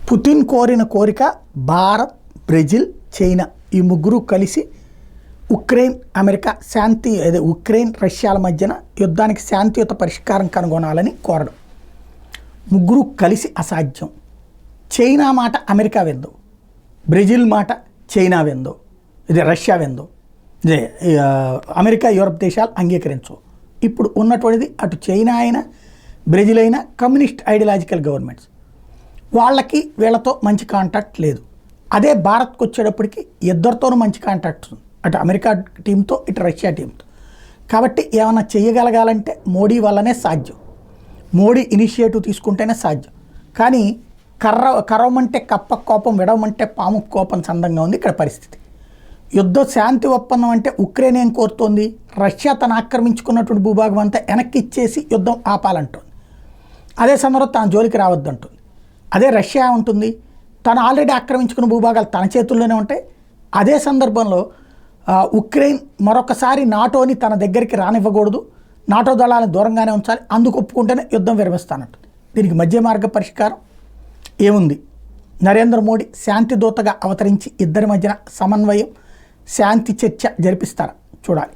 Putin కోరిన కోరిక Bharat, Brazil, China ఈ ముగ్గురు కలిసి ఉక్రెయిన్ అమెరికా శాంతి అదే ఉక్రెయిన్ రష్యాల మధ్యన యుద్ధానికి శాంతియుత పరిష్కారం కనుగొనాలని కోరడం. ముగ్గురు కలిసి అసాధ్యం. చైనా మాట అమెరికా విందు, బ్రెజిల్ మాట చైనా విందు, ఇది రష్యా విందు, ఇదే అమెరికా యూరప్ దేశాలు అంగీకరించవు. ఇప్పుడు ఉన్నటువంటిది అటు చైనా అయినా బ్రెజిల్ అయినా కమ్యూనిస్ట్ ఐడియాలజికల్ గవర్నమెంట్స్, వాళ్ళకి వీళ్ళతో మంచి కాంటాక్ట్ లేదు. అదే భారత్కు వచ్చేటప్పటికి ఇద్దరితోనూ మంచి కాంటాక్ట్ ఉంది, అటు అమెరికా టీంతో ఇటు రష్యా టీంతో. కాబట్టి ఏమైనా చేయగలగాలంటే మోడీ వల్లనే సాధ్యం, మోడీ ఇనిషియేటివ్ తీసుకుంటేనే సాధ్యం. కానీ కరవమంటే కప్ప కోపం, విడవమంటే పాము కోపం సందంగా ఉంది ఇక్కడ పరిస్థితి. యుద్ధ శాంతి ఒప్పందం అంటే ఉక్రెయిన్ ఏం కోరుతోంది, రష్యా తను ఆక్రమించుకున్నటువంటి భూభాగం అంతా వెనక్కి ఇచ్చేసి యుద్ధం ఆపాలంటుంది. అదే సందర్భంలో తన జోలికి రావద్దంటుంది. అదే రష్యా ఉంటుంది, తను ఆల్రెడీ ఆక్రమించుకున్న భూభాగాలు తన చేతుల్లోనే ఉంటాయి. అదే సందర్భంలో ఉక్రెయిన్ మరొకసారి నాటోని తన దగ్గరికి రానివ్వకూడదు, నాటో దళాలను దూరంగానే ఉంచాలి, అందుకు ఒప్పుకుంటేనే యుద్ధం విరమిస్తానంటుంది. దీనికి మధ్య మార్గ పరిష్కారం ఏముంది? నరేంద్ర మోడీ శాంతి దూతగా అవతరించి ఇద్దరి మధ్యన సమన్వయం, శాంతి చర్చ జరిపిస్తారా చూడాలి.